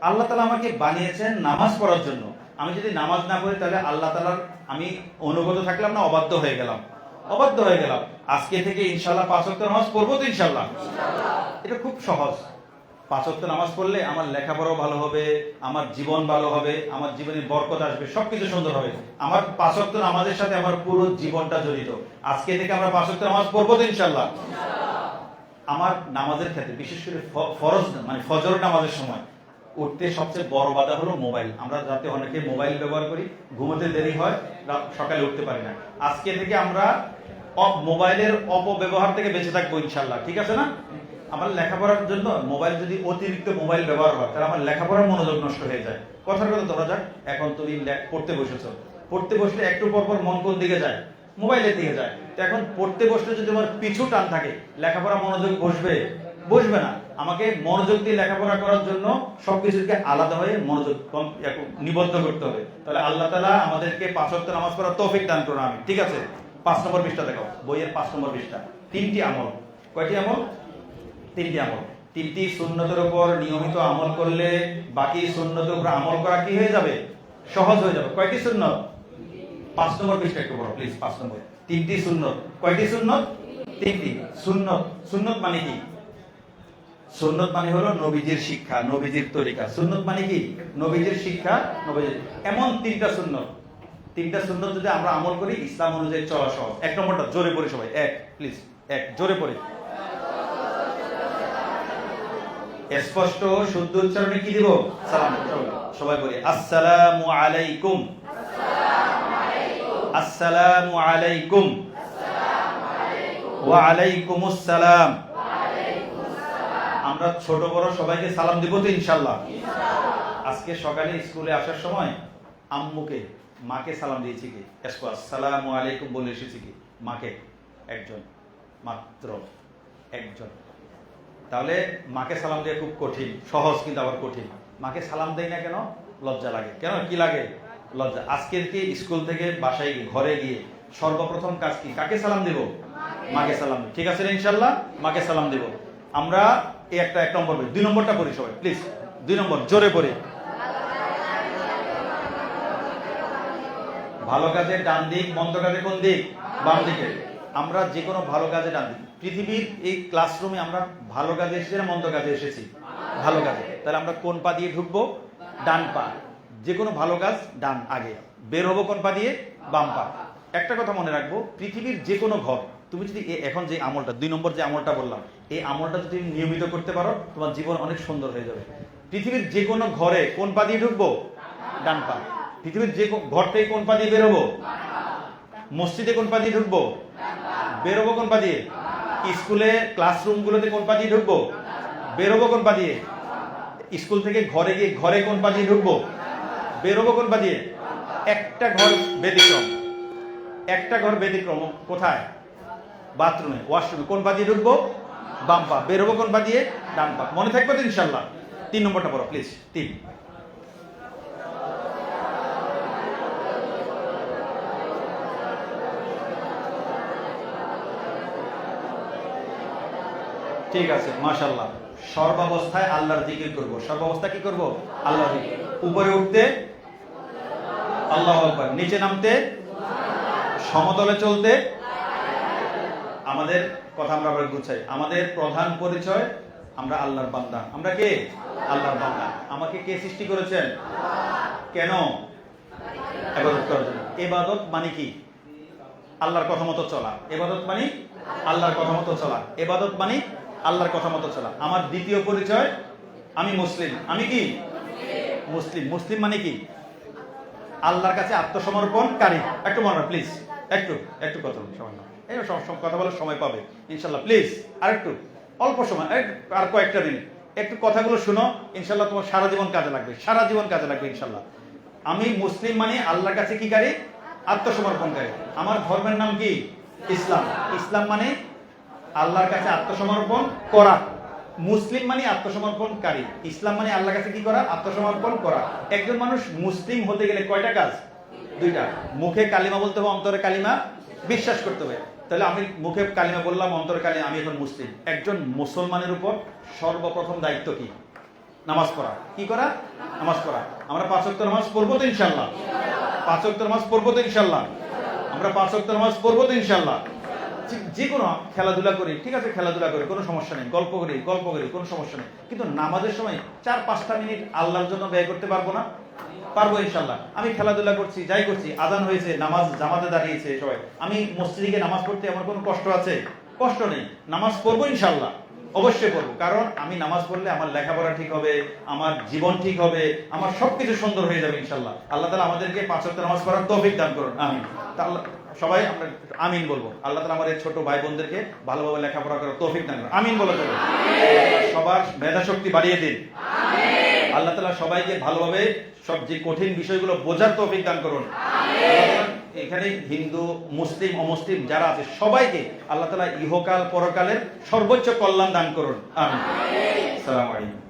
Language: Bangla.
আল্লাহ তাআলা আমাকে বানিয়েছেন নামাজ পড়ার জন্য। আমি যদি নামাজ না পড়ি তাহলে আল্লাহ তাআলার আমি অনুগত থাকলাম না অবাধ্য হয়ে গেলাম? অবাধ্য হয়ে গেলাম। আজকে থেকে ইনশাআল্লাহ 5 ওয়াক্ত নামাজ পড়বো তো ইনশাআল্লাহ? এটা খুব সহজ। 5 ওয়াক্ত নামাজ পড়লে আমার লেখাপড়াও ভালো হবে, আমার জীবন ভালো হবে, আমার জীবনে বরকত আসবে, সবকিছু সুন্দর হবে। আমার 5 ওয়াক্ত নামাজের সাথে আমার পুরো জীবনটা জড়িত। আজকে থেকে আমরা 5 ওয়াক্ত নামাজ পড়বো তো ইনশাআল্লাহ? আমার নামাজের ক্ষেত্রে বিশেষ করে ফরজ মানে ফজর নামাজের সময় উঠতে সবচেয়ে বড় বাধা হলো মোবাইল। আমরা রাতে অনেকে মোবাইল ব্যবহার করি, ঘুমোতে দেরি হয়, সকালে উঠতে পারি না। আজকে থেকে আমরা মোবাইলের অপব্যবহার থেকে বেঁচে থাকবো ইনশাআল্লাহ, ঠিক আছে না? আমার লেখাপড়ার জন্য মোবাইল যদি অতিরিক্ত মোবাইল ব্যবহার হয় তাহলে আমার লেখাপড়ার মনোযোগ নষ্ট হয়ে যায়। কথার কথা ধরা যাক, এখন তুমি পড়তে বসেছো, পড়তে বসলে একটু পর পর মন কোন দিকে যায়? মোবাইলের দিকে যায়। তো এখন পড়তে বসলে যদি আমার পিছু টান থাকে, লেখাপড়া মনোযোগ বসবে? বসবে না। আমাকে মনোযোগ দিয়ে লেখাপড়া করার জন্য সবকিছুকে আলাদা হয়ে মনোযোগ নিবদ্ধ করতে হবে। তাহলে আল্লাহ তাআলা আমাদেরকে 5 ওয়াক্ত নামাজ পড়ার তৌফিক দান করুন, আমি। ঠিক আছে, 5 নম্বর পৃষ্ঠা দেখো, বইয়ের 5 নম্বর পৃষ্ঠা। 3টি আমল। কয়টি আমল? 3টি আমল। 3টি সুন্নতের উপর নিয়মিত আমল করলে বাকি সুন্নতের উপর আমল করা কি হয়ে যাবে? সহজ হয়ে যাবে। কয়টি সুন্নত? 5 নম্বর পৃষ্ঠা একটু পড়ো প্লিজ। 5 নম্বর। 3টি সুন্নত। কয়টি সুন্নত? 3টি সুন্নত। সুন্নত মানে কি? সুন্নত মানে হলো নবীজির শিক্ষা, নবীজির তরিকা। সুন্নত মানে কি? নবীজির শিক্ষা, নবীজির। এমন 3টা সুন্নত, 3টা সুন্নত যদি আমরা আমল করি ইসলাম অনুযায়ী চলা সহজ। 1 নম্বরটা জোরে পড়ি সবাই, 1 প্লিজ, 1 জোরে পড়ি। স্পষ্ট শুদ্ধ উচ্চারণে কি দিব? সালাম। সবাই বলি আসসালামু আলাইকুম। আসসালামু আলাইকুম। ওয়া আলাইকুমুস সালাম। আমরা ছোট বড় সবাইকে সালাম দিব তো ইনশাআল্লাহ? আজকে সকালে স্কুলে আসার সময় আম্মুকে, মাকে সালাম দিয়েছি কি? আসসালামু আলাইকুম বলে এসেছি কি? মাকে। একজন, মাত্র একজন। তাহলে মাকে সালাম দেওয়া খুব কঠিন, সহজ কিন্তু আবার কঠিন। মাকে সালাম দেই না কেন? লজ্জা লাগে। কেন, কি লাগে? লজ্জা। আজকের কি স্কুল থেকে বাসায় ঘরে গিয়ে সর্বপ্রথম কাজ কি? কাকে সালাম দিব? মাকে সালাম দিব। ঠিক আছে ইনশাআল্লাহ? মাকে সালাম দিব। আমরা এই একটা 1 নম্বর পড়ি। 2 নম্বরটা পড়ি সবাই প্লিজ। 2 নম্বর জোরে পড়ি। ভালো কাজের ডান দিক, মন্দ কাজের কোন দিক? বাম দিকে। আমরা যে কোনো ভালো কাজে ডান দিক। পৃথিবীর এই ক্লাসরুমে আমরা ভালো কাজে এসেছি না মন্দ কাজে এসেছি? ভালো কাজে। তাহলে আমরা কোন পা দিয়ে ঢুকবো? ডান পা। যে কোনো ভালো কাজ ডান আগে, বের হবো কোন পা দিয়ে? বাম পা। একটা কথা মনে রাখবো, পৃথিবীর যে কোনো ঘর, তুমি যদি এখন যে আমলটা 2 নম্বর যে আমলটা বললাম, এই আমলটা যদি নিয়মিত করতে পারো তোমার জীবন অনেক সুন্দর হয়ে যাবে। পৃথিবীর যে কোনো ঘরে কোন পা দিয়ে ঢুকবো? ডান পা। পৃথিবীর যে ঘর থেকে কোন পা দিয়ে বেরোবো? মসজিদে কোন পা দিয়ে ঢুকবো? বেরোবো কোন পা দিয়ে? স্কুলে ক্লাসরুম গুলোতে কোন পা দিয়ে ঢুকবো? বেরোবো কোন পা দিয়ে? স্কুল থেকে ঘরে গিয়ে ঘরে কোন পা দিয়ে ঢুকবো? বেরোবো কোন পা দিয়ে? একটা ঘর ব্যতিক্রম, একটা ঘর ব্যতিক্রম। কোথায়? বাথরুমে, ওয়াশরুমে। কোন পা দিয়ে ঢুকবো? বাম পা। বেরোবো কোন পা দিয়ে? ডান পা। মনে থাকবে তো ইনশাআল্লাহ? 3 নম্বরটা পড়ো প্লিজ। 3। ঠিক আছে, মাশাআল্লাহ। সর্বাবস্থায় আল্লাহর জিকির করব। সর্বাবস্থা কি করব? আল্লাহর জিকির। উপরে উঠতে আল্লাহু আকবার, নিচে নামতে, সমতলে চলতে। আমাদের কথা আমরা আবার গুছাই। আমাদের প্রধান পরিচয় আমরা আল্লাহর বান্দা। আমরা কে? আল্লাহর বান্দা। আমাকে কে সৃষ্টি করেছেন? কেন? ইবাদত করার জন্য। ইবাদত মানে কি? আল্লাহর কথা মতো চলা। ইবাদত মানে আল্লাহর কথা মতো চলা। ইবাদত মানে আল্লাহর কথা মতো চলা। আমার দ্বিতীয় পরিচয় আমি মুসলিম। আমি কি? মুসলিম। মুসলিম মানে কি? আল্লাহর কাছে আত্মসমর্পণকারী। একটু মনে রাখ প্লিজ, একটু একটু কথা বলি সামান্য। এই সব কথা বলার সময় পাবে ইনশাআল্লাহ, প্লিজ। আর একটু অল্প সময়, আর কয়েকটা মিনিট একটু কথাগুলো শুনো, ইনশাআল্লাহ তোমার সারা জীবন কাজে লাগবে, সারা জীবন কাজে লাগবে ইনশাআল্লাহ। আমি মুসলিম মানে আল্লাহর কাছে কি কারী? আত্মসমর্পণকারী। আমার ধর্মের নাম কি? ইসলাম। ইসলাম মানে আল্লাহর কাছে আত্মসমর্পণ করা। মুসলিম মানে আত্মসমর্পণকারী। ইসলাম মানে আল্লাহর কাছে কি করা? আত্মসমর্পণ করা। একজন মানুষ মুসলিম হতে গেলে কয়টা কাজ? 2টা। মুখে কালিমা বলতে হবে, অন্তরে কালিমা বিশ্বাস করতে হবে। তাহলে আমি মুখে কালিমা বললাম, অন্তরে কালিমা, আমি এখন মুসলিম। একজন মুসলমানের উপর সর্বপ্রথম দায়িত্ব কি? নামাজ পড়া। কি করা? নামাজ পড়া। আমরা 5 ওয়াক্ত নামাজ পড়বো তো ইনশাআল্লাহ? 5 ওয়াক্ত নামাজ পড়বো তো ইনশাআল্লাহ? আমরা 5 ওয়াক্ত নামাজ পড়বো তো ইনশাআল্লাহ? যে কোনো খেলাধুলা করি, ঠিক আছে, খেলাধুলা করি, কোনো সমস্যা নেই, গল্প করি, কোনো সমস্যা নেই, কিন্তু নামাজের সময় 4-5টা মিনিট আল্লাহর জন্য ব্যয় করতে পারবো না? পারবো ইনশাআল্লাহ। আমি খেলাধুলা করছি, যাই করছি, আজান হয়েছে, নামাজ জামাতে দাঁড়িয়েছে সবাই, আমি মসজিদে গিয়ে নামাজ পড়তে আমার কোনো কষ্ট আছে? কষ্ট নেই। নামাজ পড়বো ইনশাআল্লাহ, অবশ্যই পড়বো। কারণ আমি নামাজ পড়লে আমার লেখাপড়া ঠিক হবে, আমার জীবন ঠিক হবে, আমার সবকিছু সুন্দর হয়ে যাবে ইনশাআল্লাহ। আল্লাহ তাআলা আমাদেরকে 5 ওয়াক্ত নামাজ পড়ার তৌফিক দান করুন, আমিন। সবাই আমরা আমিন বলবো। আল্লাহ তাআলা আমাদের ছোট ভাই বোনদেরকে ভালোভাবে লেখাপড়া করার তৌফিক দান করুন, আমিন বলে দেবো। সবার মেধা শক্তি বাড়িয়ে দিন, আল্লাহ তাআলা সবাইকে ভালোভাবে সব যে কঠিন বিষয়গুলো বোঝার তৌফিক দান করুন। এখানে হিন্দু, মুসলিম, অমুসলিম যারা আছে সবাইকে আল্লাহ তাআলা ইহকাল পরকালের সর্বোচ্চ কল্যাণ দান করুন, আমিন। আসসালামু আলাইকুম।